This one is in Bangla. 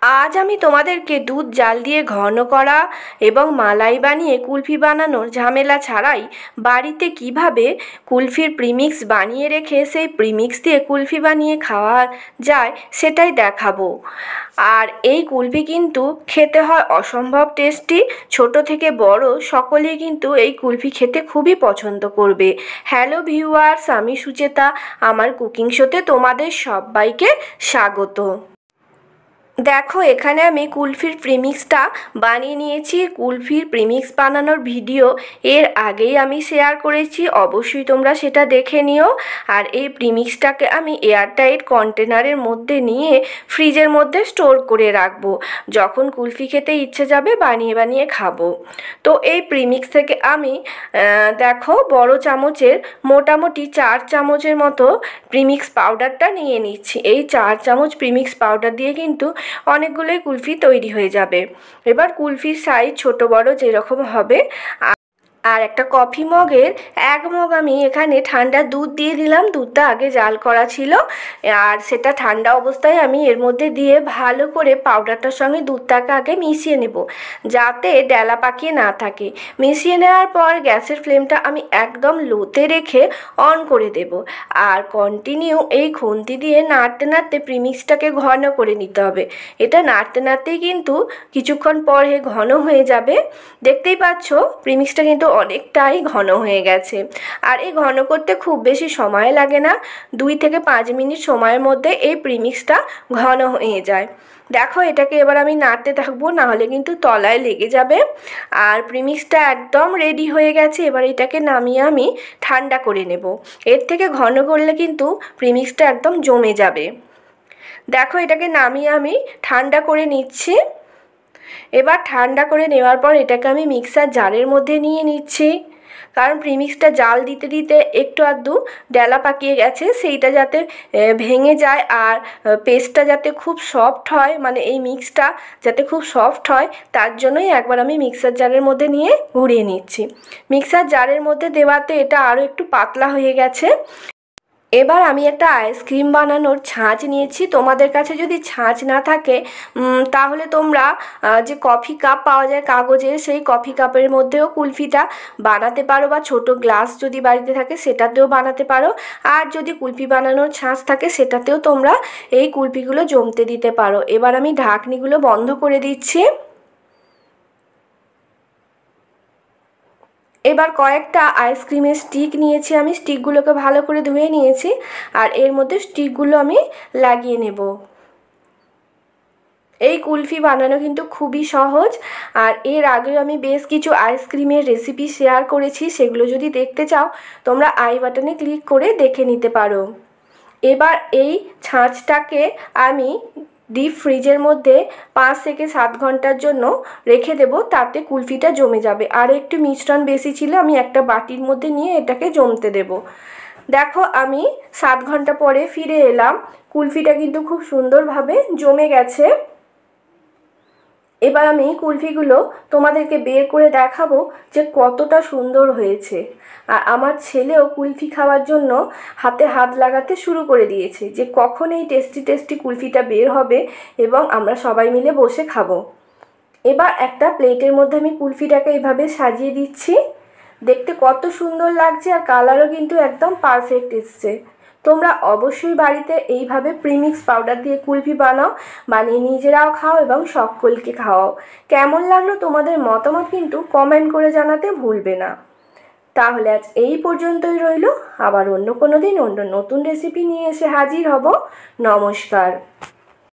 আজ আমি তোমাদেরকে দুধ জাল দিয়ে ঘন করা এবং মালাই বানিয়ে কুলফি বানানোর ঝামেলা ছাড়াই বাড়িতে কিভাবে কুলফির প্রিমিক্স বানিয়ে রেখে সেই প্রিমিক্স দিয়ে কুলফি বানিয়ে খাওয়া যায় সেটাই দেখাবো। আর এই কুলফি কিন্তু খেতে হয় অসম্ভব টেস্টি। ছোট থেকে বড় সকলেই কিন্তু এই কুলফি খেতে খুবই পছন্দ করবে। হ্যালো ভিউয়ার্স, আমি সুচেতা, আমার কুকিং শোতে তোমাদের সবাইকে স্বাগত। দেখো, এখানে আমি কুলফির প্রিমিক্সটা বানিয়ে নিয়েছি। কুলফির প্রিমিক্স বানানোর ভিডিও এর আগেই আমি শেয়ার করেছি, অবশ্যই তোমরা সেটা দেখে নিও। আর এই প্রিমিক্সটাকে আমি এয়ারটাইট কন্টেনারের মধ্যে নিয়ে ফ্রিজের মধ্যে স্টোর করে রাখবো। যখন কুলফি খেতে ইচ্ছে যাবে বানিয়ে বানিয়ে খাবো। তো এই প্রিমিক্স থেকে আমি দেখো বড় চামচের মোটামুটি 4 চামচের মতো প্রিমিক্স পাউডারটা নিয়ে নিচ্ছি। এই 4 চামচ প্রিমিক্স পাউডার দিয়ে কিন্তু অনেকগুলোই কুলফি তৈরি হয়ে যাবে। এবার কুলফির সাইজ ছোট বড় যেরকম হবে। আর একটা কফি মগের 1 মগ আমি এখানে ঠান্ডা দুধ দিয়ে দিলাম। দুধটা আগে জাল করা ছিল, আর সেটা ঠান্ডা অবস্থায় আমি এর মধ্যে দিয়ে ভালো করে পাউডারটার সঙ্গে দুধটাকে আগে মিশিয়ে নেব, যাতে ডেলা পাকিয়ে না থাকে। মিশিয়ে নেওয়ার পর গ্যাসের ফ্লেমটা আমি একদম লোতে রেখে অন করে দেব। আর কন্টিনিউ এই খুন্তি দিয়ে নাড়তে নাড়তে প্রিমিক্সটাকে ঘন করে নিতে হবে। এটা নাড়তে নাড়তেই কিন্তু কিছুক্ষণ পরে ঘন হয়ে যাবে। দেখতেই পাচ্ছ প্রিমিক্সটা কিন্তু অনেকটাই ঘন হয়ে গেছে। আর এই ঘন করতে খুব বেশি সময় লাগে না, 2 থেকে 5 মিনিট সময়ের মধ্যে এই প্রিমিক্সটা ঘন হয়ে যায়। দেখো, এটাকে এবার আমি নাড়তে থাকবো, নাহলে কিন্তু তলায় লেগে যাবে। আর প্রিমিক্সটা একদম রেডি হয়ে গেছে। এবার এটাকে নামিয়ে আমি ঠান্ডা করে নেব। এর থেকে ঘন করলে কিন্তু প্রিমিক্সটা একদম জমে যাবে। দেখো, এটাকে নামিয়ে আমি ঠান্ডা করে নিচ্ছি। এবার ঠান্ডা করে নেওয়ার পর এটাকে আমি মিক্সার জারের মধ্যে নিয়ে নিচ্ছি, কারণ প্রিমিক্সটা জাল দিতে দিতে একটু আধটু ডেলা পাকিয়ে গেছে, সেইটা যাতে ভেঙে যায়। আর পেস্টটা যাতে খুব সফট হয়, মানে এই মিক্সটা যাতে খুব সফট হয়, তার জন্যই একবার আমি মিক্সার জারের মধ্যে নিয়ে ঘুরিয়ে নিচ্ছি। মিক্সার জারের মধ্যে দেওয়াতে এটা আরও একটু পাতলা হয়ে গেছে। এবার আমি একটা আইসক্রিম বানানোর ছাঁচ নিয়েছি। তোমাদের কাছে যদি ছাঁচ না থাকে তাহলে তোমরা যে কফি কাপ পাওয়া যায় কাগজের, সেই কফি কাপের মধ্যেও কুলফিটা বানাতে পারো, বা ছোট গ্লাস যদি বাড়িতে থাকে সেটাতেও বানাতে পারো। আর যদি কুলফি বানানোর ছাঁচ থাকে সেটাতেও তোমরা এই কুলফিগুলো জমতে দিতে পারো। এবার আমি ঢাকনিগুলো বন্ধ করে দিচ্ছি। এবার কয়েকটা আইসক্রিমের স্টিক নিয়েছি আমি, স্টিকগুলোকে ভালো করে ধুয়ে নিয়েছি। আর এর মধ্যে স্টিকগুলো আমি লাগিয়ে নেব। এই কুলফি বানানো কিন্তু খুবই সহজ। আর এর আগেও আমি বেশ কিছু আইসক্রিমের রেসিপি শেয়ার করেছি, সেগুলো যদি দেখতে চাও তোমরা আই বাটনে ক্লিক করে দেখে নিতে পারো। এবার এই ছাঁচটাকে আমি ডিপ ফ্রিজের মধ্যে 5 থেকে 7 ঘন্টার জন্য রেখে দেব, তাতে কুলফিটা জমে যাবে। আর একটু মিশ্রণ বেশি ছিল, আমি একটা বাটির মধ্যে নিয়ে এটাকে জমতে দেব। দেখো, আমি 7 ঘন্টা পরে ফিরে এলাম। কুলফিটা কিন্তু খুব সুন্দরভাবে জমে গেছে। এবার আমি কুলফিগুলো তোমাদেরকে বের করে দেখাবো যে কতটা সুন্দর হয়েছে। আর আমার ছেলেও কুলফি খাওয়ার জন্য হাতে হাত লাগাতে শুরু করে দিয়েছে, যে কখন এই টেস্টি টেস্টি কুলফিটা বের হবে এবং আমরা সবাই মিলে বসে খাবো। এবার একটা প্লেটের মধ্যে আমি কুলফিটাকে এইভাবে সাজিয়ে দিচ্ছি। দেখতে কত সুন্দর লাগছে, আর কালারও কিন্তু একদম পারফেক্ট এসছে। তোমরা অবশ্যই বাড়িতে এইভাবে প্রিমিক্স পাউডার দিয়ে কুলফি বানাও, বানিয়ে নিজেরাও খাও এবং সকলকে খাওয়াও। কেমন লাগলো তোমাদের মতামত কিন্তু কমেন্ট করে জানাতে ভুলবে না। তাহলে আজ এই পর্যন্তই রইল। আবার অন্য কোনো দিন অন্য নতুন রেসিপি নিয়ে এসে হাজির হব। নমস্কার।